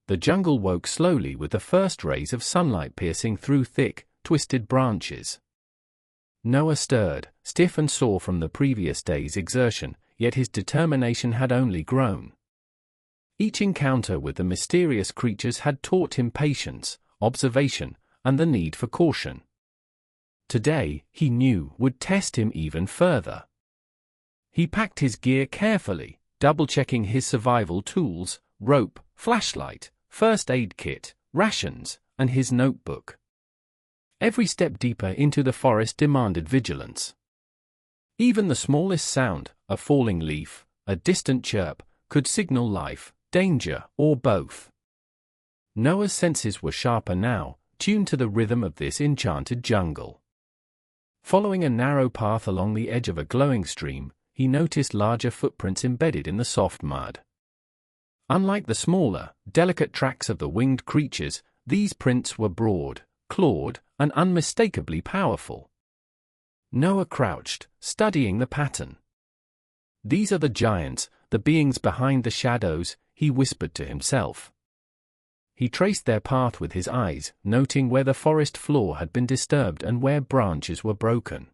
The jungle woke slowly with the first rays of sunlight piercing through thick, twisted branches. Noah stirred, stiff and sore from the previous day's exertion, yet his determination had only grown. Each encounter with the mysterious creatures had taught him patience, observation, and the need for caution. Today, he knew, would test him even further. He packed his gear carefully, double-checking his survival tools, rope, flashlight, first aid kit, rations, and his notebook. Every step deeper into the forest demanded vigilance. Even the smallest sound, a falling leaf, a distant chirp, could signal life, danger, or both. Noah's senses were sharper now, tuned to the rhythm of this enchanted jungle. Following a narrow path along the edge of a glowing stream, he noticed larger footprints embedded in the soft mud. Unlike the smaller, delicate tracks of the winged creatures, these prints were broad, clawed, and unmistakably powerful. Noah crouched, studying the pattern. "These are the giants, the beings behind the shadows," he whispered to himself. He traced their path with his eyes, noting where the forest floor had been disturbed and where branches were broken.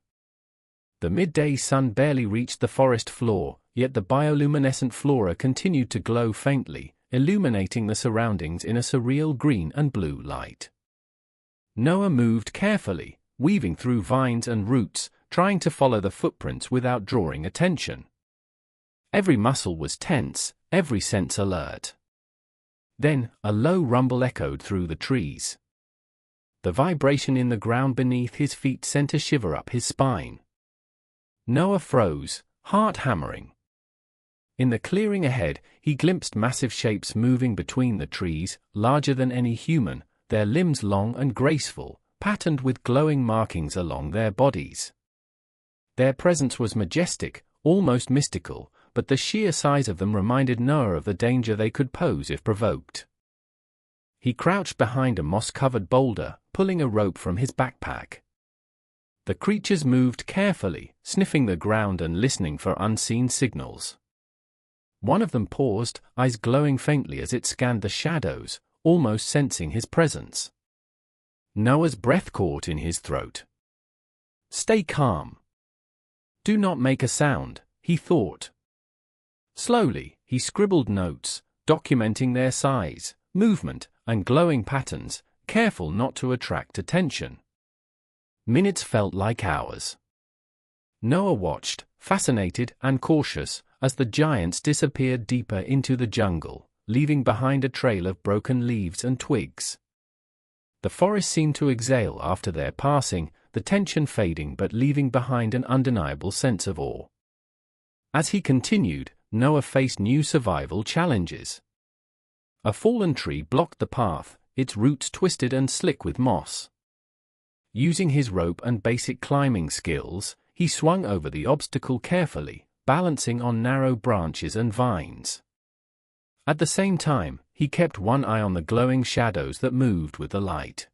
The midday sun barely reached the forest floor, yet the bioluminescent flora continued to glow faintly, illuminating the surroundings in a surreal green and blue light. Noah moved carefully, weaving through vines and roots, trying to follow the footprints without drawing attention. Every muscle was tense, every sense alert. Then, a low rumble echoed through the trees. The vibration in the ground beneath his feet sent a shiver up his spine. Noah froze, heart hammering. In the clearing ahead, he glimpsed massive shapes moving between the trees, larger than any human, their limbs long and graceful, patterned with glowing markings along their bodies. Their presence was majestic, almost mystical, but the sheer size of them reminded Noah of the danger they could pose if provoked. He crouched behind a moss-covered boulder, pulling a rope from his backpack. The creatures moved carefully, sniffing the ground and listening for unseen signals. One of them paused, eyes glowing faintly as it scanned the shadows, almost sensing his presence. Noah's breath caught in his throat. "Stay calm. Do not make a sound," he thought. Slowly, he scribbled notes, documenting their size, movement, and glowing patterns, careful not to attract attention. Minutes felt like hours. Noah watched, fascinated and cautious, as the giants disappeared deeper into the jungle, leaving behind a trail of broken leaves and twigs. The forest seemed to exhale after their passing, the tension fading but leaving behind an undeniable sense of awe. As he continued, Noah faced new survival challenges. A fallen tree blocked the path, its roots twisted and slick with moss. Using his rope and basic climbing skills, he swung over the obstacle carefully, balancing on narrow branches and vines. At the same time, he kept one eye on the glowing shadows that moved with the light.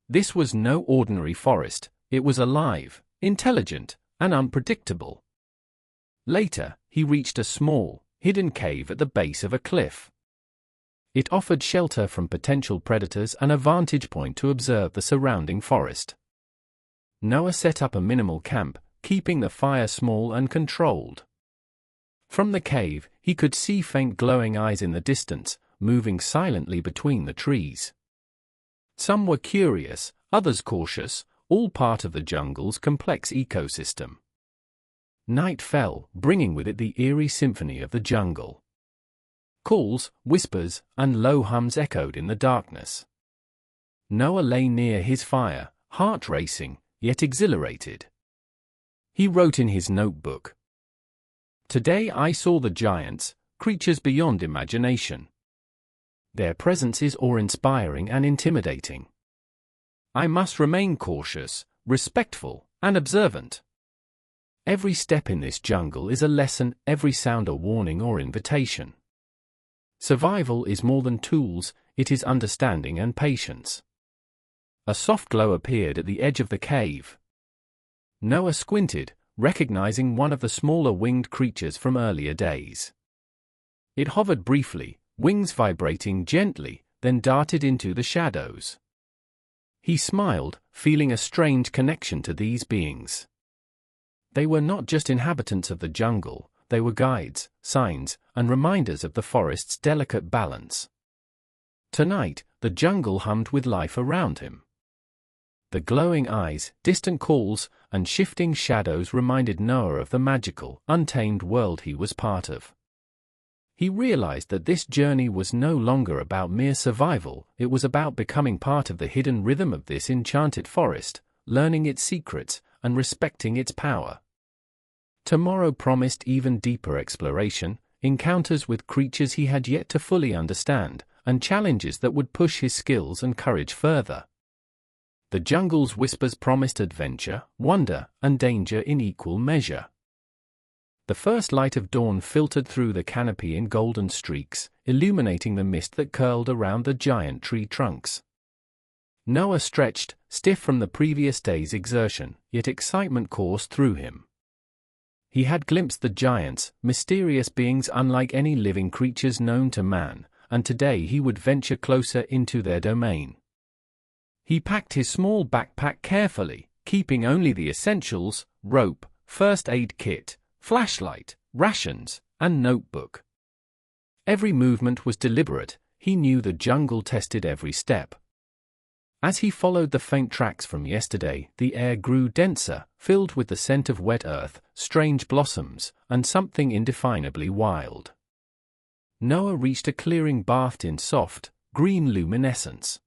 This was no ordinary forest, it was alive, intelligent, and unpredictable. Later, he reached a small, hidden cave at the base of a cliff. It offered shelter from potential predators and a vantage point to observe the surrounding forest. Noah set up a minimal camp, keeping the fire small and controlled. From the cave, he could see faint glowing eyes in the distance, moving silently between the trees. Some were curious, others cautious, all part of the jungle's complex ecosystem. Night fell, bringing with it the eerie symphony of the jungle. Calls, whispers, and low hums echoed in the darkness. Noah lay near his fire, heart racing, yet exhilarated. He wrote in his notebook, "Today I saw the giants, creatures beyond imagination. Their presence is awe-inspiring and intimidating. I must remain cautious, respectful, and observant. Every step in this jungle is a lesson, every sound a warning or invitation. Survival is more than tools, it is understanding and patience." A soft glow appeared at the edge of the cave. Noah squinted, recognizing one of the smaller winged creatures from earlier days. It hovered briefly, wings vibrating gently, then darted into the shadows. He smiled, feeling a strange connection to these beings. They were not just inhabitants of the jungle, they were guides, signs, and reminders of the forest's delicate balance. Tonight, the jungle hummed with life around him. The glowing eyes, distant calls, and shifting shadows reminded Noah of the magical, untamed world he was part of. He realized that this journey was no longer about mere survival, it was about becoming part of the hidden rhythm of this enchanted forest, learning its secrets, and respecting its power. Tomorrow promised even deeper exploration, encounters with creatures he had yet to fully understand, and challenges that would push his skills and courage further. The jungle's whispers promised adventure, wonder, and danger in equal measure. The first light of dawn filtered through the canopy in golden streaks, illuminating the mist that curled around the giant tree trunks. Noah stretched, stiff from the previous day's exertion, yet excitement coursed through him. He had glimpsed the giants, mysterious beings unlike any living creatures known to man, and today he would venture closer into their domain. He packed his small backpack carefully, keeping only the essentials: rope, first aid kit, flashlight, rations, and notebook. Every movement was deliberate, he knew the jungle tested every step. As he followed the faint tracks from yesterday, the air grew denser, filled with the scent of wet earth, strange blossoms, and something indefinably wild. Noah reached a clearing bathed in soft, green luminescence.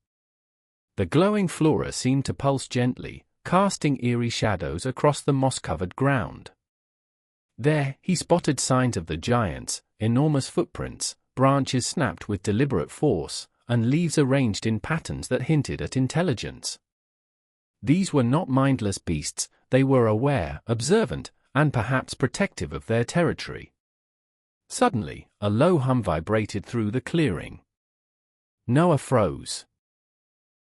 The glowing flora seemed to pulse gently, casting eerie shadows across the moss-covered ground. There, he spotted signs of the giants, enormous footprints, branches snapped with deliberate force, and leaves arranged in patterns that hinted at intelligence. These were not mindless beasts, they were aware, observant, and perhaps protective of their territory. Suddenly, a low hum vibrated through the clearing. Noah froze.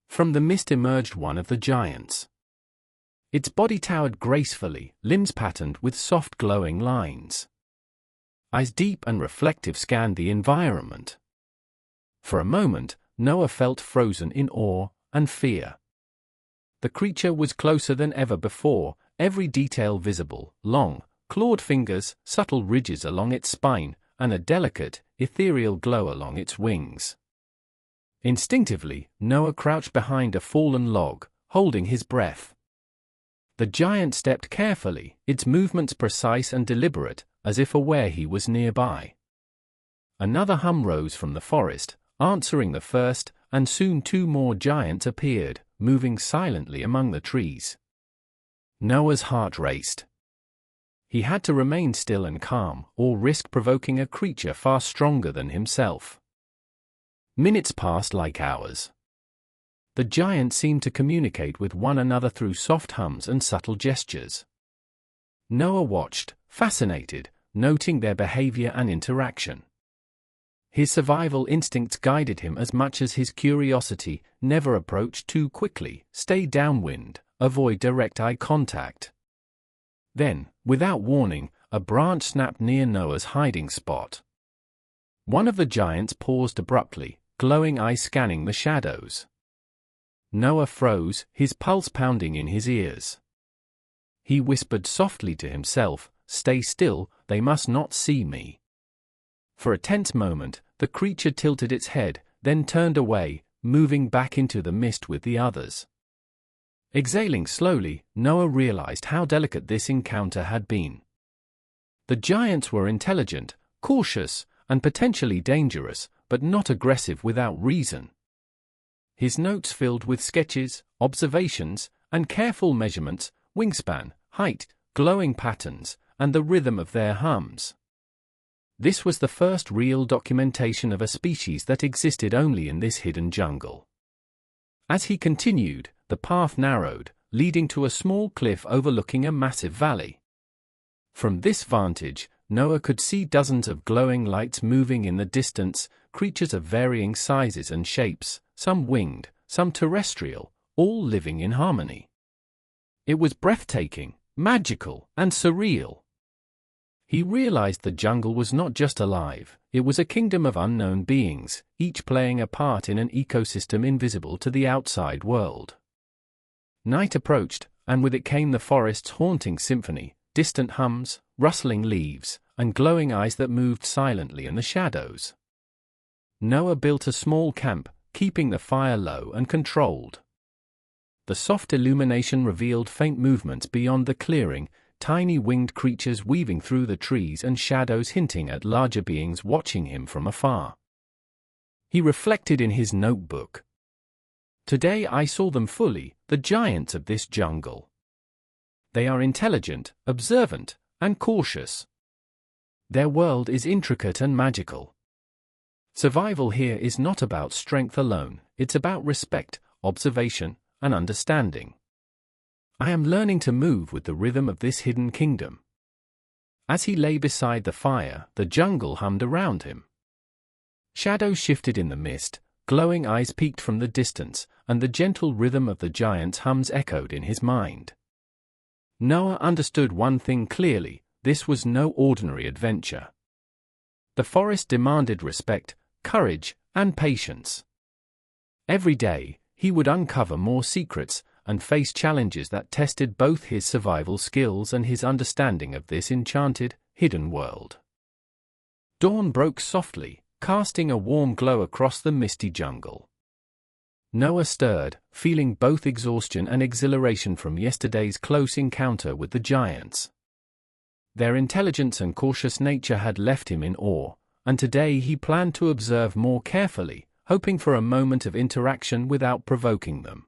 From the mist emerged one of the giants. Its body towered gracefully, limbs patterned with soft glowing lines. Eyes deep and reflective scanned the environment. For a moment, Noah felt frozen in awe and fear. The creature was closer than ever before, every detail visible: long, clawed fingers, subtle ridges along its spine, and a delicate, ethereal glow along its wings. Instinctively, Noah crouched behind a fallen log, holding his breath. The giant stepped carefully, its movements precise and deliberate, as if aware he was nearby. Another hum rose from the forest, answering the first, and soon two more giants appeared, moving silently among the trees. Noah's heart raced. He had to remain still and calm, or risk provoking a creature far stronger than himself. Minutes passed like hours. The giants seemed to communicate with one another through soft hums and subtle gestures. Noah watched, fascinated, noting their behavior and interaction. His survival instincts guided him as much as his curiosity: never approach too quickly, stay downwind, avoid direct eye contact. Then, without warning, a branch snapped near Noah's hiding spot. One of the giants paused abruptly, glowing eyes scanning the shadows. Noah froze, his pulse pounding in his ears. He whispered softly to himself, "Stay still, they must not see me." For a tense moment, the creature tilted its head, then turned away, moving back into the mist with the others. Exhaling slowly, Noah realized how delicate this encounter had been. The giants were intelligent, cautious, and potentially dangerous, but not aggressive without reason. His notes filled with sketches, observations, and careful measurements: wingspan, height, glowing patterns, and the rhythm of their hums. This was the first real documentation of a species that existed only in this hidden jungle. As he continued, the path narrowed, leading to a small cliff overlooking a massive valley. From this vantage, Noah could see dozens of glowing lights moving in the distance, creatures of varying sizes and shapes, some winged, some terrestrial, all living in harmony. It was breathtaking, magical, and surreal. He realized the jungle was not just alive, It was a kingdom of unknown beings, each playing a part in an ecosystem invisible to the outside world. Night approached, and with it came the forest's haunting symphony, distant hums, rustling leaves, and glowing eyes that moved silently in the shadows. Noah built a small camp, keeping the fire low and controlled. The soft illumination revealed faint movements beyond the clearing, tiny winged creatures weaving through the trees and shadows hinting at larger beings watching him from afar. He reflected in his notebook. Today I saw them fully, the giants of this jungle. They are intelligent, observant, and cautious. Their world is intricate and magical. Survival here is not about strength alone, it's about respect, observation, and understanding. I am learning to move with the rhythm of this hidden kingdom. As he lay beside the fire, the jungle hummed around him. Shadows shifted in the mist, glowing eyes peeked from the distance, and the gentle rhythm of the giant's hums echoed in his mind. Noah understood one thing clearly: this was no ordinary adventure. The forest demanded respect, courage, and patience. Every day, he would uncover more secrets and face challenges that tested both his survival skills and his understanding of this enchanted, hidden world. Dawn broke softly, casting a warm glow across the misty jungle. Noah stirred, feeling both exhaustion and exhilaration from yesterday's close encounter with the giants. Their intelligence and cautious nature had left him in awe, and today he planned to observe more carefully, hoping for a moment of interaction without provoking them.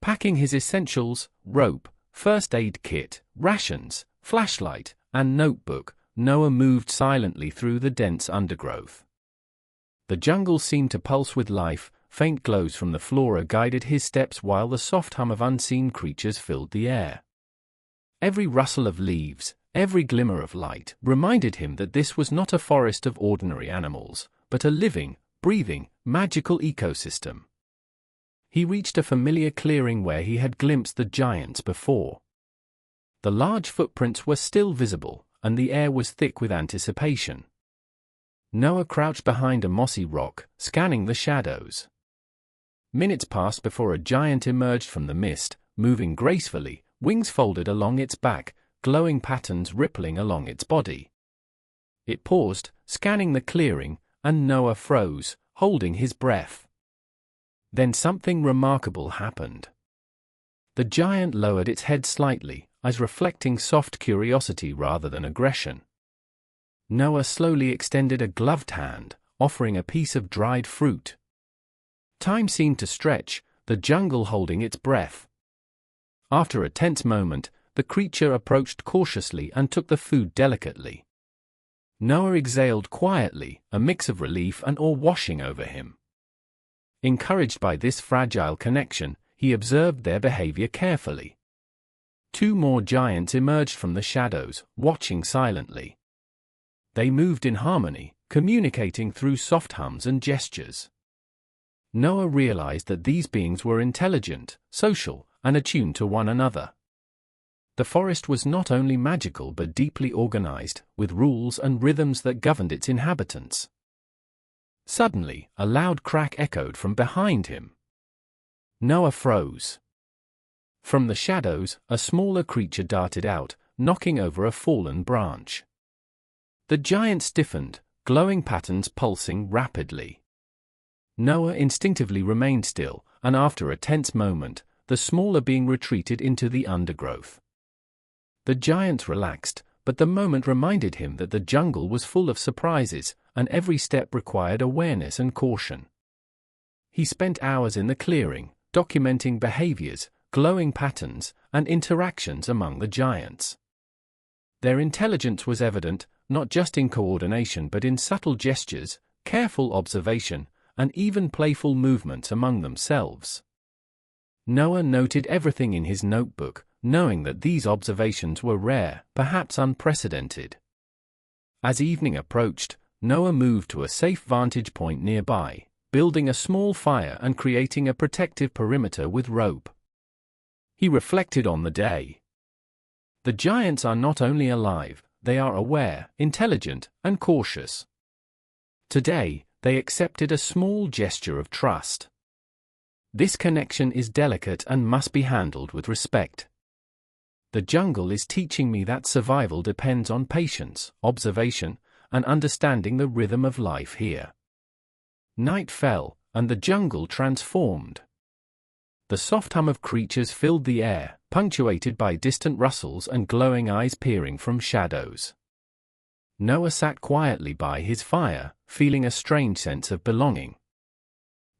Packing his essentials, rope, first aid kit, rations, flashlight, and notebook, Noah moved silently through the dense undergrowth. The jungle seemed to pulse with life, faint glows from the flora guided his steps while the soft hum of unseen creatures filled the air. Every rustle of leaves, every glimmer of light, reminded him that this was not a forest of ordinary animals, but a living, breathing, magical ecosystem. He reached a familiar clearing where he had glimpsed the giants before. The large footprints were still visible, and the air was thick with anticipation. Noah crouched behind a mossy rock, scanning the shadows. Minutes passed before a giant emerged from the mist, moving gracefully, wings folded along its back, glowing patterns rippling along its body. It paused, scanning the clearing, and Noah froze, holding his breath. Then something remarkable happened. The giant lowered its head slightly, eyes reflecting soft curiosity rather than aggression. Noah slowly extended a gloved hand, offering a piece of dried fruit. Time seemed to stretch, the jungle holding its breath. After a tense moment, the creature approached cautiously and took the food delicately. Noah exhaled quietly, a mix of relief and awe washing over him. Encouraged by this fragile connection, he observed their behavior carefully. Two more giants emerged from the shadows, watching silently. They moved in harmony, communicating through soft hums and gestures. Noah realized that these beings were intelligent, social, and attuned to one another. The forest was not only magical but deeply organized, with rules and rhythms that governed its inhabitants. Suddenly, a loud crack echoed from behind him. Noah froze. From the shadows, a smaller creature darted out, knocking over a fallen branch. The giant stiffened, glowing patterns pulsing rapidly. Noah instinctively remained still, and after a tense moment, the smaller being retreated into the undergrowth. The giant relaxed, but the moment reminded him that the jungle was full of surprises, and every step required awareness and caution. He spent hours in the clearing, documenting behaviors, glowing patterns, and interactions among the giants. Their intelligence was evident, not just in coordination but in subtle gestures, careful observation, and even playful movements among themselves. Noah noted everything in his notebook, knowing that these observations were rare, perhaps unprecedented. As evening approached, Noah moved to a safe vantage point nearby, building a small fire and creating a protective perimeter with rope. He reflected on the day. The giants are not only alive, they are aware, intelligent, and cautious. Today, they accepted a small gesture of trust. This connection is delicate and must be handled with respect. The jungle is teaching me that survival depends on patience, observation, and understanding the rhythm of life here. Night fell, and the jungle transformed. The soft hum of creatures filled the air, punctuated by distant rustles and glowing eyes peering from shadows. Noah sat quietly by his fire, feeling a strange sense of belonging.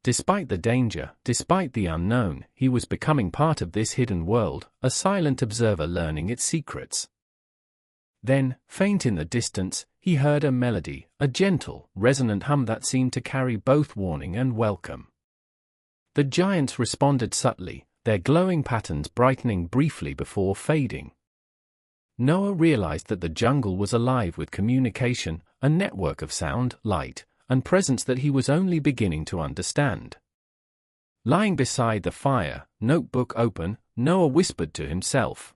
Despite the danger, despite the unknown, he was becoming part of this hidden world, a silent observer learning its secrets. Then, faint in the distance, he heard a melody, a gentle, resonant hum that seemed to carry both warning and welcome. The giants responded subtly, their glowing patterns brightening briefly before fading. Noah realized that the jungle was alive with communication, a network of sound, light, and presence that he was only beginning to understand. Lying beside the fire, notebook open, Noah whispered to himself,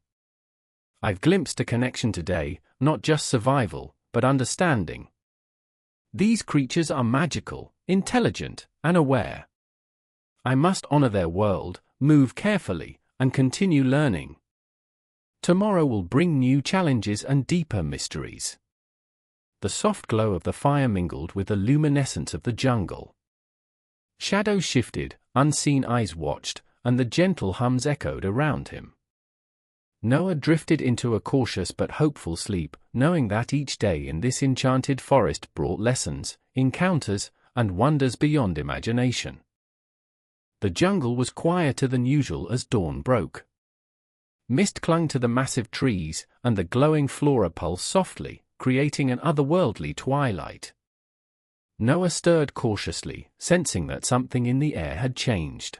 "I've glimpsed a connection today, not just survival, but understanding. These creatures are magical, intelligent, and aware. I must honor their world, move carefully, and continue learning. Tomorrow will bring new challenges and deeper mysteries." The soft glow of the fire mingled with the luminescence of the jungle. Shadows shifted, unseen eyes watched, and the gentle hums echoed around him. Noah drifted into a cautious but hopeful sleep, knowing that each day in this enchanted forest brought lessons, encounters, and wonders beyond imagination. The jungle was quieter than usual as dawn broke. Mist clung to the massive trees, and the glowing flora pulsed softly, creating an otherworldly twilight. Noah stirred cautiously, sensing that something in the air had changed.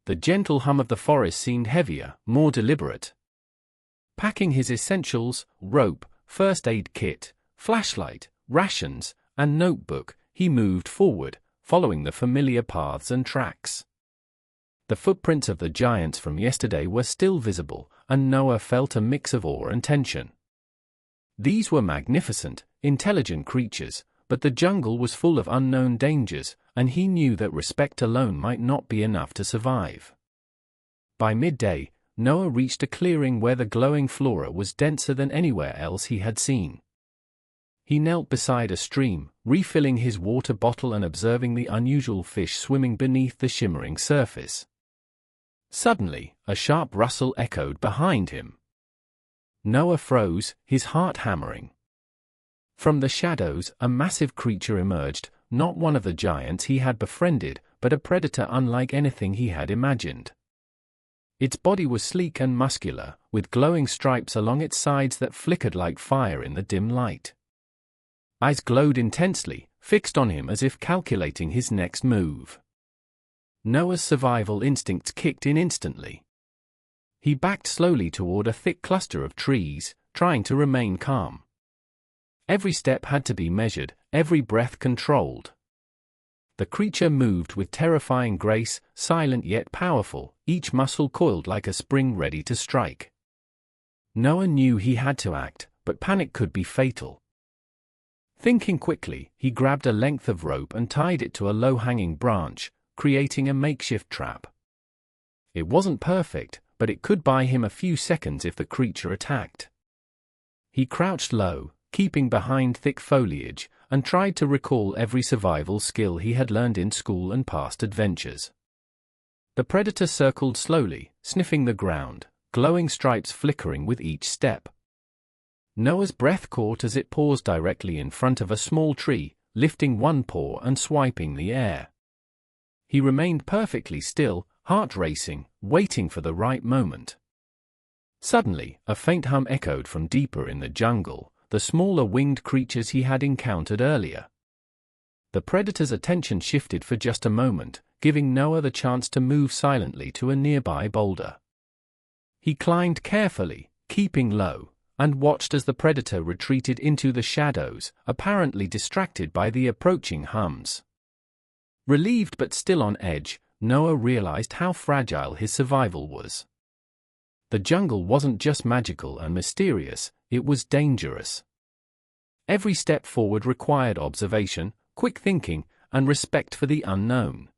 The gentle hum of the forest seemed heavier, more deliberate. Packing his essentials, rope, first aid kit, flashlight, rations, and notebook, he moved forward, following the familiar paths and tracks. The footprints of the giants from yesterday were still visible, and Noah felt a mix of awe and tension. These were magnificent, intelligent creatures, but the jungle was full of unknown dangers, and he knew that respect alone might not be enough to survive. By midday, Noah reached a clearing where the glowing flora was denser than anywhere else he had seen. He knelt beside a stream, refilling his water bottle and observing the unusual fish swimming beneath the shimmering surface. Suddenly, a sharp rustle echoed behind him. Noah froze, his heart hammering. From the shadows, a massive creature emerged, not one of the giants he had befriended, but a predator unlike anything he had imagined. Its body was sleek and muscular, with glowing stripes along its sides that flickered like fire in the dim light. Eyes glowed intensely, fixed on him as if calculating his next move. Noah's survival instincts kicked in instantly. He backed slowly toward a thick cluster of trees, trying to remain calm. Every step had to be measured, every breath controlled. The creature moved with terrifying grace, silent yet powerful, each muscle coiled like a spring ready to strike. Noah knew he had to act, but panic could be fatal. Thinking quickly, he grabbed a length of rope and tied it to a low-hanging branch, creating a makeshift trap. It wasn't perfect, but it could buy him a few seconds if the creature attacked. He crouched low, keeping behind thick foliage, and tried to recall every survival skill he had learned in school and past adventures. The predator circled slowly, sniffing the ground, glowing stripes flickering with each step. Noah's breath caught as it paused directly in front of a small tree, lifting one paw and swiping the air. He remained perfectly still, heart racing, waiting for the right moment. Suddenly, a faint hum echoed from deeper in the jungle, the smaller winged creatures he had encountered earlier. The predator's attention shifted for just a moment, giving Noah the chance to move silently to a nearby boulder. He climbed carefully, keeping low, and watched as the predator retreated into the shadows, apparently distracted by the approaching hums. Relieved but still on edge, Noah realized how fragile his survival was. The jungle wasn't just magical and mysterious, it was dangerous. Every step forward required observation, quick thinking, and respect for the unknown.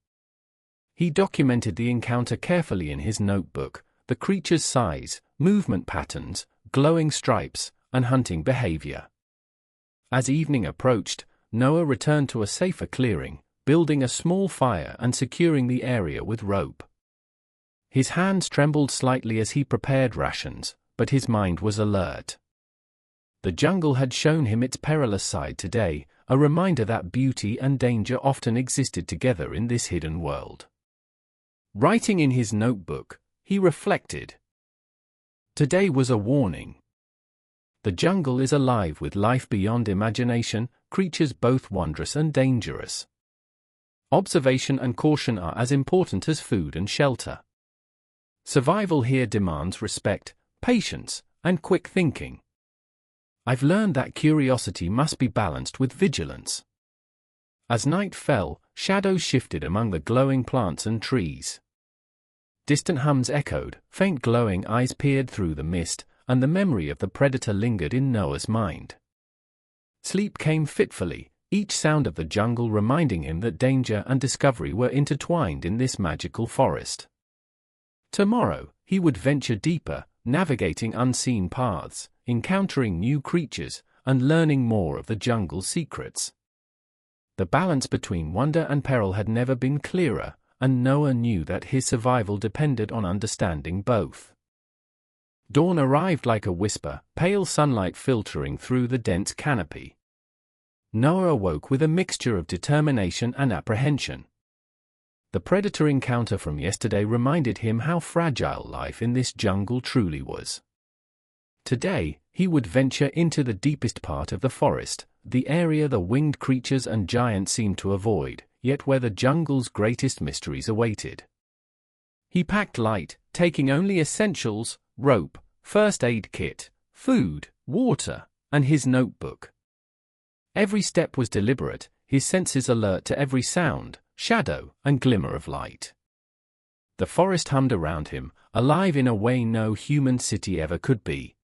He documented the encounter carefully in his notebook, the creature's size, movement patterns, glowing stripes, and hunting behavior. As evening approached, Noah returned to a safer clearing, building a small fire and securing the area with rope. His hands trembled slightly as he prepared rations, but his mind was alert. The jungle had shown him its perilous side today, a reminder that beauty and danger often existed together in this hidden world. Writing in his notebook, he reflected. Today was a warning. The jungle is alive with life beyond imagination, creatures both wondrous and dangerous. Observation and caution are as important as food and shelter. Survival here demands respect, patience, and quick thinking. I've learned that curiosity must be balanced with vigilance. As night fell, shadows shifted among the glowing plants and trees. Distant hums echoed, faint glowing eyes peered through the mist, and the memory of the predator lingered in Noah's mind. Sleep came fitfully, each sound of the jungle reminding him that danger and discovery were intertwined in this magical forest. Tomorrow, he would venture deeper, navigating unseen paths, encountering new creatures, and learning more of the jungle's secrets. The balance between wonder and peril had never been clearer, and Noah knew that his survival depended on understanding both. Dawn arrived like a whisper, pale sunlight filtering through the dense canopy. Noah awoke with a mixture of determination and apprehension. The predator encounter from yesterday reminded him how fragile life in this jungle truly was. Today, he would venture into the deepest part of the forest, the area the winged creatures and giants seemed to avoid, yet where the jungle's greatest mysteries awaited. He packed light, taking only essentials, rope, first aid kit, food, water, and his notebook. Every step was deliberate, his senses alert to every sound, shadow, and glimmer of light. The forest hummed around him, alive in a way no human city ever could be.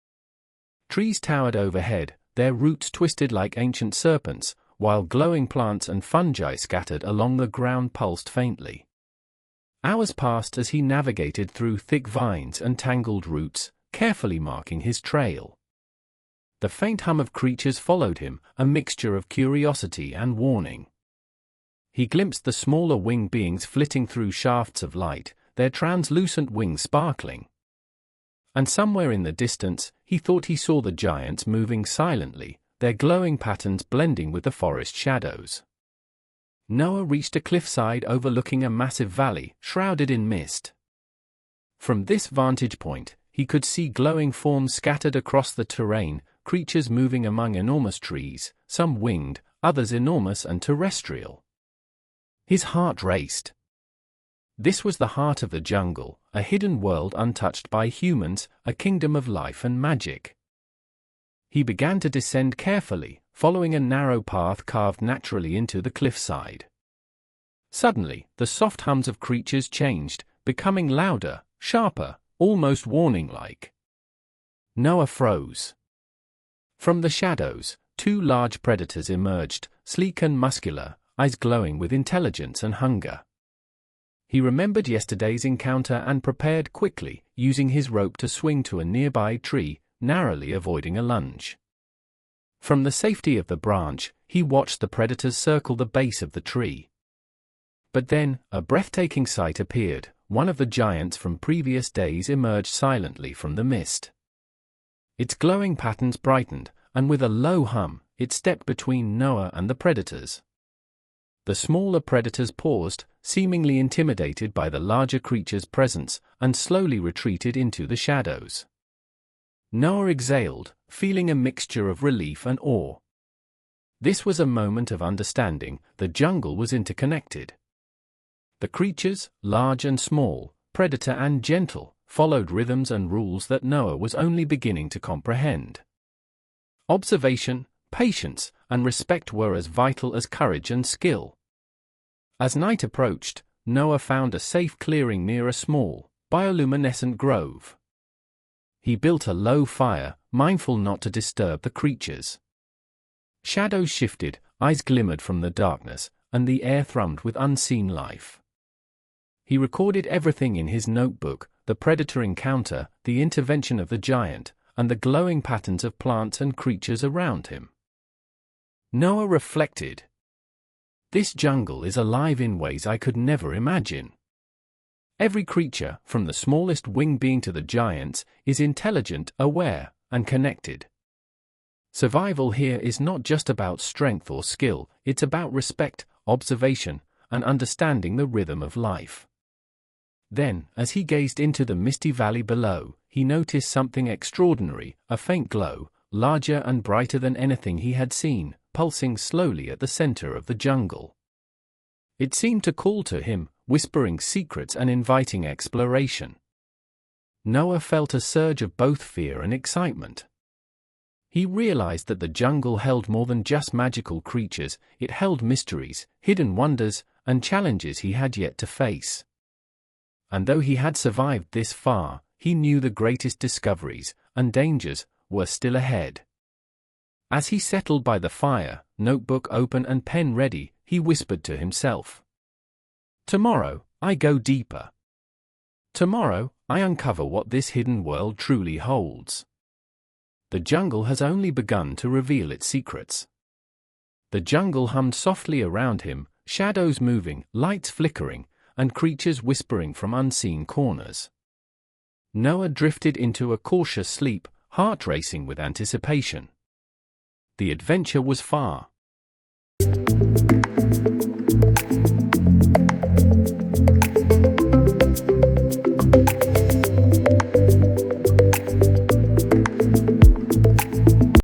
Trees towered overhead, their roots twisted like ancient serpents, while glowing plants and fungi scattered along the ground pulsed faintly. Hours passed as he navigated through thick vines and tangled roots, carefully marking his trail. The faint hum of creatures followed him, a mixture of curiosity and warning. He glimpsed the smaller winged beings flitting through shafts of light, their translucent wings sparkling. And somewhere in the distance, he thought he saw the giants moving silently, their glowing patterns blending with the forest shadows. Noah reached a cliffside overlooking a massive valley, shrouded in mist. From this vantage point, he could see glowing forms scattered across the terrain, creatures moving among enormous trees, some winged, others enormous and terrestrial. His heart raced. This was the heart of the jungle, a hidden world untouched by humans, a kingdom of life and magic. He began to descend carefully, following a narrow path carved naturally into the cliffside. Suddenly, the soft hums of creatures changed, becoming louder, sharper, almost warning-like. Noah froze. From the shadows, two large predators emerged, sleek and muscular, eyes glowing with intelligence and hunger. He remembered yesterday's encounter and prepared quickly, using his rope to swing to a nearby tree, narrowly avoiding a lunge. From the safety of the branch, he watched the predators circle the base of the tree. But then, a breathtaking sight appeared. One of the giants from previous days emerged silently from the mist. Its glowing patterns brightened, and with a low hum, it stepped between Noah and the predators. The smaller predators paused, seemingly intimidated by the larger creature's presence, and slowly retreated into the shadows. Noah exhaled, feeling a mixture of relief and awe. This was a moment of understanding. The jungle was interconnected. The creatures, large and small, predator and gentle, followed rhythms and rules that Noah was only beginning to comprehend. Observation, patience, and respect were as vital as courage and skill. As night approached, Noah found a safe clearing near a small, bioluminescent grove. He built a low fire, mindful not to disturb the creatures. Shadows shifted, eyes glimmered from the darkness, and the air thrummed with unseen life. He recorded everything in his notebook: the predator encounter, the intervention of the giant, and the glowing patterns of plants and creatures around him. Noah reflected. This jungle is alive in ways I could never imagine. Every creature, from the smallest winged being to the giants, is intelligent, aware, and connected. Survival here is not just about strength or skill, it's about respect, observation, and understanding the rhythm of life. Then, as he gazed into the misty valley below, he noticed something extraordinary: a faint glow, larger and brighter than anything he had seen, pulsing slowly at the center of the jungle. It seemed to call to him, whispering secrets and inviting exploration. Noah felt a surge of both fear and excitement. He realized that the jungle held more than just magical creatures; it held mysteries, hidden wonders, and challenges he had yet to face. And though he had survived this far, he knew the greatest discoveries and dangers were still ahead. As he settled by the fire, notebook open and pen ready, he whispered to himself, "Tomorrow, I go deeper. Tomorrow, I uncover what this hidden world truly holds." The jungle has only begun to reveal its secrets. The jungle hummed softly around him, shadows moving, lights flickering, and creatures whispering from unseen corners. Noah drifted into a cautious sleep, heart racing with anticipation. The adventure was far